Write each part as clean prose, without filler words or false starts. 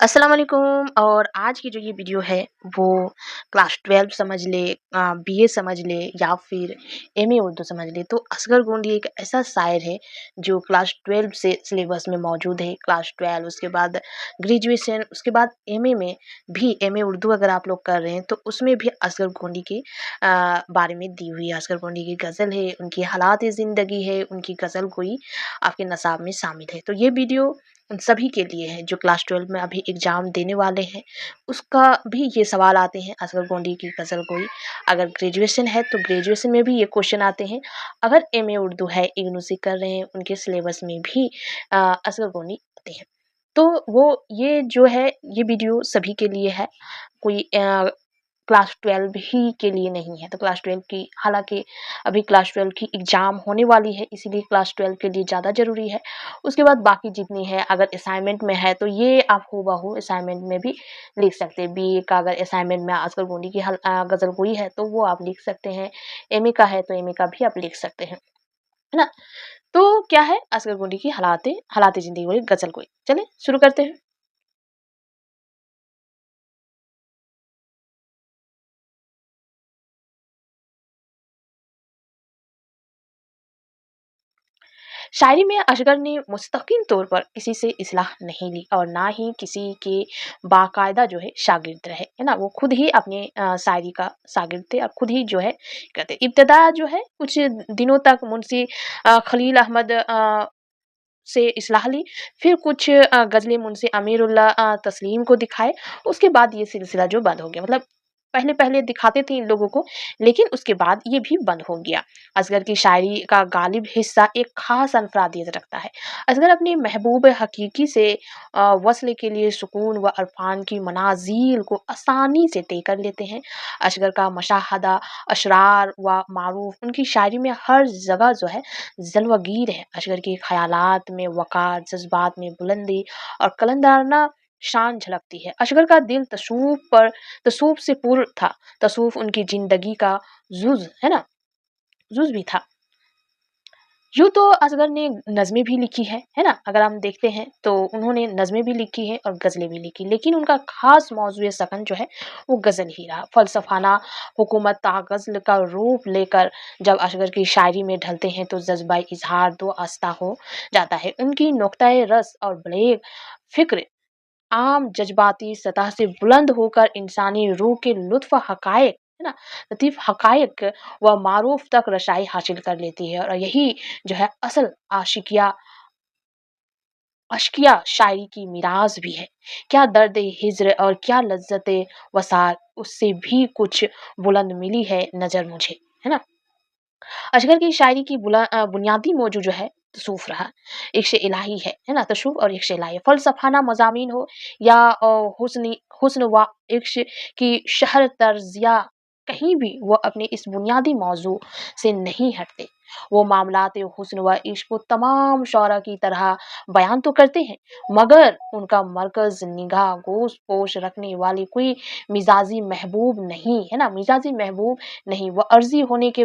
अस्सलाम वालेकुम। और आज की जो ये वीडियो है वो क्लास 12 समझ ले, बीए समझ ले या फिर एमए उर्दू समझ ले, तो असगर गोंडी एक ऐसा शायर है जो क्लास 12 से सिलेबस में मौजूद है। क्लास 12 उसके बाद ग्रेजुएशन, उसके बाद एमए में भी, एमए उर्दू अगर आप लोग कर रहे हैं तो उसमें भी असगर गोंडी के बारे में दी हुई है। असगर गोंडी की गज़ल है, उनकी हालात ज़िंदगी है, उनकी गज़ल कोई आपके नसाब में शामिल है। तो ये वीडियो उन सभी के लिए है जो क्लास 12 में अभी एग्ज़ाम देने वाले हैं। उसका भी ये सवाल आते हैं, असगर गोंडी की गज़ल कोई अगर ग्रेजुएशन है तो ग्रेजुएशन में भी ये क्वेश्चन आते हैं। अगर एमए उर्दू है, इग्नू से कर रहे हैं, उनके सिलेबस में भी असगर गोंडी आते हैं। तो वो ये जो है, ये वीडियो सभी के लिए है, कोई क्लास 12 ही के लिए नहीं है। तो क्लास 12 की, हालाँकि अभी क्लास 12 की एग्ज़ाम होने वाली है, इसीलिए क्लास 12 के लिए ज़्यादा ज़रूरी है। उसके बाद बाकी जितनी है, अगर असाइनमेंट में है तो ये आप हूबहू असाइनमेंट में भी लिख सकते हैं। बीए का अगर असाइनमेंट में असगर गोंडी की गज़ल कोई है तो वो आप लिख सकते हैं। एमए का है तो एमए का भी आप लिख सकते हैं, है ना? तो क्या है असगर गोंडी की हालाते ज़िंदगी वाली गज़ल कोई। चलें शुरू करते हैं। शायरी में असगर ने मुस्तकिल तौर पर किसी से इस्लाह नहीं ली और ना ही किसी के बाकायदा जो है शागिर्द रहे, है ना? वो खुद ही अपने शायरी का शागिर्द थे और खुद ही जो है करते। इब्तिदा जो है कुछ दिनों तक मुंशी खलील अहमद से इस्लाह ली, फिर कुछ गज़लें मुंशी अमीरुल्लाह तस्लीम को दिखाए, उसके बाद ये सिलसिला जो बंद हो गया। मतलब पहले-पहले दिखाते थे इन लोगों को, लेकिन उसके बाद ये भी बंद हो गया। असगर की शायरी का गालिब हिस्सा एक ख़ास अनफरादियत रखता है। असगर अपने महबूब हकीकी से वस्ल के लिए सुकून व अरफ़ान की मनाज़िल को आसानी से तय कर लेते हैं। असगर का मुशाहदा, अशरार व मारूफ़ उनकी शायरी में हर जगह जो है ज़लवगीर है। असगर के ख़यालात में वक़ार, जज़्बात में बुलंदी और कलंदराना शान झलकती है। असगर का दिल तसव्वुफ़ से पुर था। तसव्वुफ़ उनकी ज़िंदगी का जुज़ है ना? जुज़ भी था। यूँ तो असगर ने नज़्में भी लिखी है ना? अगर हम देखते हैं तो उन्होंने नज़्में भी लिखी हैं और गज़लें भी लिखी, लेकिन उनका ख़ास मौज़ूए सख़न जो है वो गज़ल ही रहा। फ़लसफ़ाना हुकूमत गज़ल का रूप लेकर जब असगर की शायरी में ढलते हैं तो जज़्बा इज़हार दो आस्ता हो जाता है। उनकी नुक्ता-ए रस और बलीग़ फ़िक्र आम जज़्बाती सतह से बुलंद होकर इंसानी रूह के लुत्फ़ हक़ाइक़, है ना? लतीफ़ हक़ाइक़ व मारूफ़ तक रसाई हासिल कर लेती है और यही जो है असल अश्किया शायरी की मीरास भी है। क्या दर्द हिज्र और क्या लज़्ज़त वसाल, उससे भी कुछ बुलंद मिली है नज़र मुझे, है ना? असगर की शायरी की बुनियादी मौजू जो है तसूफ़ रहा, इश्क़ इलाही है ना? तशव्वुफ़ और इश्क़ इलाही, फ़लसफ़ाना मज़ामीन हो या हुस्न व इश्क़ की शहर तर्ज़िया, कहीं भी वो अपने इस बुनियादी मौज़ू से नहीं हटते। वो मामलात हुस्न व इश्क़ को तमाम शोरा की तरह बयान तो करते हैं, मगर उनका मरकज़ निगाह गोश-पोश रखने वाले कोई मिज़ाजी महबूब नहीं, है ना? मिज़ाजी महबूब नहीं, वो अर्ज़ी होने के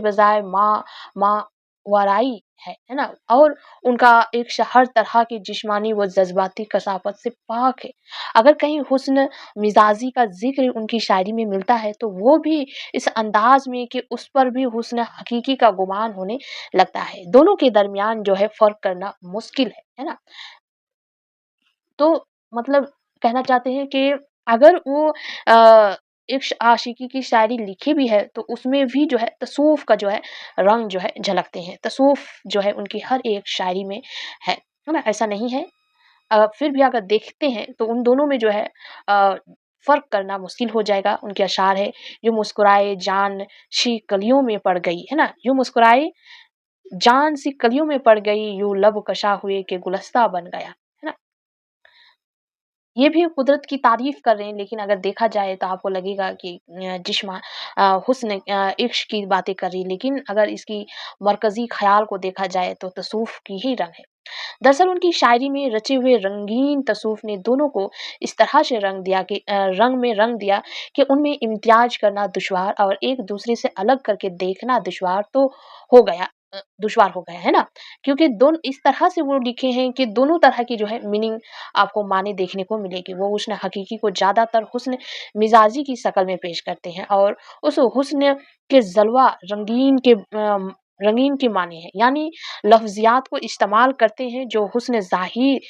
बजाय मावराई है ना? और उनका इश्क़ हर तरह की जिस्मानी व जज़्बाती कसावत से पाक है। अगर कहीं हुस्न मिज़ाजी का ज़िक्र उनकी शायरी में मिलता है तो वो भी इस अंदाज़ में कि उस पर भी हुस्न हकीकी का गुमान होने लगता है। दोनों के दरमियान जो है फ़र्क करना मुश्किल है ना? तो मतलब कहना चाहते हैं कि अगर वो इश्क आशिकी की शायरी लिखी भी है तो उसमें भी जो है तसव्वुफ़ का जो है रंग जो है झलकते हैं। तसव्वुफ़ जो है उनकी हर एक शायरी में है ना? ऐसा नहीं है। फिर भी अगर देखते हैं तो उन दोनों में जो है फ़र्क करना मुश्किल हो जाएगा। उनके अशार है, यूँ मुस्कुराए जान सी कलियों में पड़ गई, है ना? यूँ मुस्कुराए जान सी कलियों में पड़ गई, यूँ लब कशा हुए कि गुलस्ता बन गया, है ना? ये भी कुदरत की तारीफ़ कर रहे हैं, लेकिन अगर देखा जाए तो आपको लगेगा कि हुस्न इश्क की बातें कर रही है, लेकिन अगर इसकी मरकज़ी ख़्याल को देखा जाए तो तसव्वुफ़ की ही रंग है। दरअसल उनकी शायरी में रचे हुए रंगीन तसव्वुफ़ ने दोनों को इस तरह से रंग दिया कि उनमें इम्तियाज़ करना दुश्वार और एक दूसरे से अलग करके देखना दुश्वार तो हो गया। दुश्वार हो गया है ना? क्योंकि दोनों इस तरह से वो लिखे हैं कि दोनों तरह की जो है मीनिंग आपको माने देखने को मिलेगी। वो हुस्न हकीकी को ज़्यादातर हुस्न मिज़ाजी की शक्ल में पेश करते हैं और उस हुस्न के जलवा रंगीन के माने हैं। यानी लफ्ज़ियात को इस्तेमाल करते हैं जो हुस्न ज़ाहिर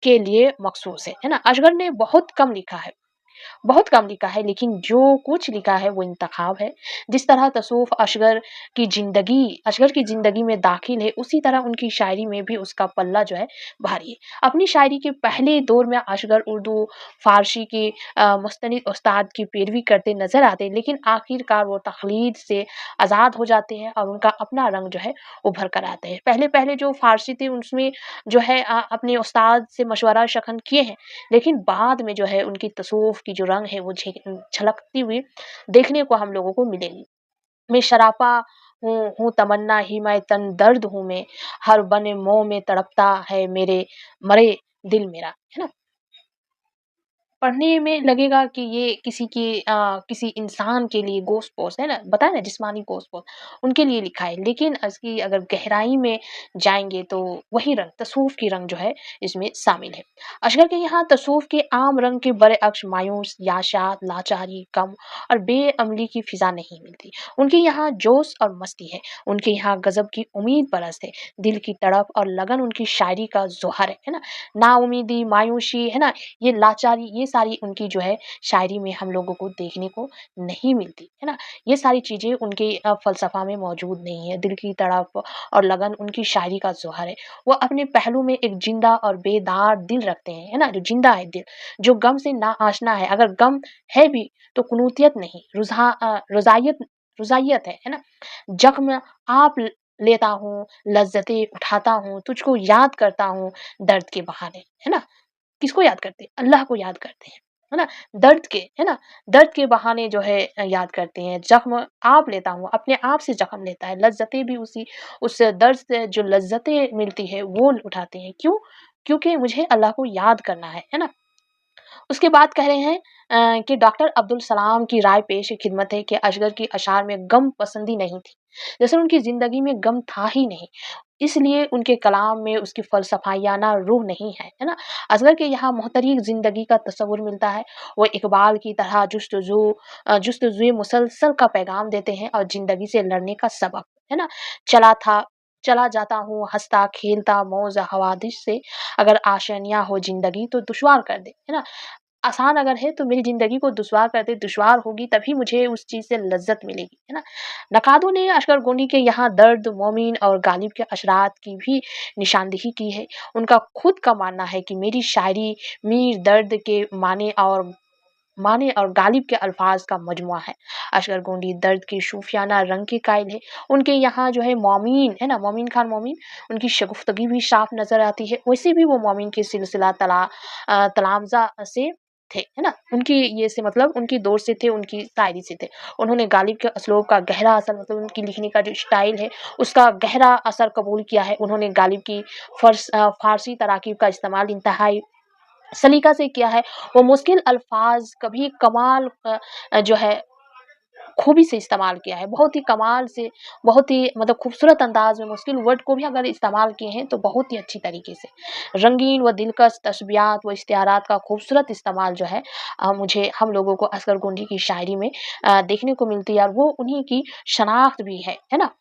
के लिए मखसूस है ना? असगर ने बहुत कम लिखा है लेकिन जो कुछ लिखा है वो इंतखाब है। जिस तरह तसव्वुफ़ असगर की ज़िंदगी में दाखिल है, उसी तरह उनकी शायरी में भी उसका पल्ला जो है भारी है। अपनी शायरी के पहले दौर में असगर उर्दू, फ़ारसी के मुस्तनिद उस्ताद की पैरवी करते नज़र आते हैं, लेकिन आखिरकार वो तक़लीद से आज़ाद हो जाते हैं और उनका अपना रंग जो है उभर कर आता है। पहले-पहले जो फ़ारसी थे उसमें जो है अपने उस्ताद से मशवरा शख़न किए हैं, लेकिन बाद में जो है उनकी तसव्वुफ़ की जो रंग है वो झलकती हुई देखने को हम लोगों को मिलेगी। मैं शराफ़ा हूँ तमन्ना ही मैं तन दर्द हूँ मैं, हर बन मोह में तड़पता है मेरे मरे दिल मेरा, है ना? पढ़ने में लगेगा कि ये किसी इंसान के लिए गोश्त-पोश है ना, बताया ना जिस्मानी गोश्त-पोश, उनके लिए लिखा है। लेकिन इसकी अगर गहराई में जाएँगे तो वही रंग, तसव्वुफ़ की रंग जो है इसमें शामिल है। असगर के यहाँ तसव्वुफ़ के आम रंग के बरअक्स मायूस, याशात, लाचारी, गम और बेअमली की फ़िज़ा नहीं मिलती। उनके यहाँ जोश और मस्ती है, उनके यहाँ गज़ब की उम्मीद परस्त है, दिल की तड़प और लगन उनकी शायरी का ज़ौहर है ना? नाउम्मीदी, मायूसी, है ना? ये लाचारी, ये सारी उनकी जो है शायरी में हम लोगों को देखने को नहीं मिलती, है ना? ये सारी चीज़ें उनके फ़लसफ़ा में मौजूद नहीं है। दिल की तड़प और लगन उनकी शायरी का ज़ौहर है। वो अपने पहलू में एक ज़िंदा और बेदार दिल रखते हैं, है ना? जो ज़िंदा है दिल, जो गम से ना आशना है। अगर गम है भी तो कुनूतियत नहीं, रुज़ाइयत है ना? ज़ख्म आप लेता हूँ, लज़्ज़तें उठाता हूँ, तुझको याद करता हूँ दर्द के बहाने, है ना? किसको याद करते हैं? अल्लाह को याद करते हैं, है ना? दर्द के, है ना? दर्द के बहाने जो है याद करते हैं। ज़ख्म आप लेता हूँ, अपने आप से ज़ख्म लेता है, लज़्ज़तें भी उस दर्द से जो लज़्ज़तें मिलती है वो उठाते हैं। क्यों? क्योंकि मुझे अल्लाह को याद करना है ना? उसके बाद कह रहे हैं कि डॉक्टर अब्दुल सलाम की राय पेश खिदमत है कि असगर की अशार में गम पसंदी नहीं थी। जैसे उनकी ज़िंदगी में गम था ही नहीं, इसलिए उनके कलाम में उसकी फ़लसफ़ायाना रूह नहीं है, है ना? असगर के यहाँ मुहतरिक ज़िंदगी का तसव्वुर मिलता है। वो इक़बाल की तरह जुस्तजू मुसलसल का पैगाम देते हैं और ज़िंदगी से लड़ने का सबक, है ना? चला था चला जाता हूँ हँसता खेलता मौज हवादिस से, अगर आशनियाँ हो ज़िंदगी तो दुश्वार कर दे, है ना? आसान अगर है तो मेरी ज़िंदगी को दुश्वार कर दे, दुश्वार होगी तभी मुझे उस चीज़ से लज़्ज़त मिलेगी, है ना? नकादों ने अशकर गोनी के यहाँ दर्द, मोमिन और गालिब के अशरात की भी निशानदेही की है। उनका खुद का मानना है कि मेरी शायरी मीर दर्द के माने और गालिब के अल्फाज का मजमुआ है। अशगर गोंडी दर्द के सूफियाना रंग के कायल है। उनके यहाँ जो है मोमीन है ना, मोमीन खान मोमीन, उनकी शगुफ्तगी भी साफ नज़र आती है। वैसे भी वो मोमीन के सिलसिला तलामज़ा से थे, है ना? उनकी ये से मतलब उनकी दौर से थे, उनकी शायरी से थे। उन्होंने गालिब के असलूब का गहरा असर मतलब उनकी लिखने का जो स्टाइल है, उसका गहरा असर कबूल किया है। उन्होंने गालिब की फ़ारसी तराकीब का इस्तेमाल इंतहाई सलीका से किया है। वो मुश्किल अल्फाज कभी जो है खूबी से इस्तेमाल किया है। बहुत ही कमाल से, बहुत ही मतलब खूबसूरत अंदाज़ में मुश्किल वर्ड को भी अगर इस्तेमाल किए हैं तो बहुत ही अच्छी तरीके से। रंगीन व दिलकश तशबीहात व इश्तिहारात का खूबसूरत इस्तेमाल जो है मुझे हम लोगों को असगर गोंडी की शायरी में देखने को मिलती है और वो उन्हीं की शनाख्त भी है ना?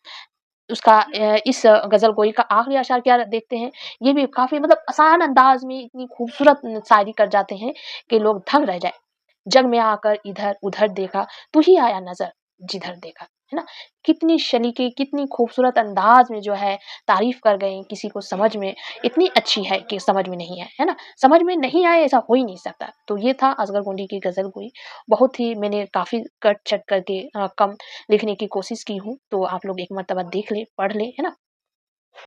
उसका इस गज़लगोई का आखिरी अशआर क्या देखते हैं, ये भी काफ़ी मतलब आसान अंदाज़ में इतनी खूबसूरत शायरी कर जाते हैं कि लोग दंग रह जाएँ। जग में आकर इधर-उधर देखा, तू ही आया नज़र जिधर देखा, है ना? कितनी शलीके, कितनी खूबसूरत अंदाज़ में जो है तारीफ़ कर गए, किसी को समझ में इतनी अच्छी है कि समझ में नहीं आए, है ना? समझ में नहीं आए ऐसा हो ही नहीं सकता। तो ये था असगर गोंडी की गज़लगोई। बहुत ही मैंने काफ़ी कट-छट करके कम लिखने की कोशिश की हूँ, तो आप लोग एक मर्तबा देख लें, पढ़ लें, है ना?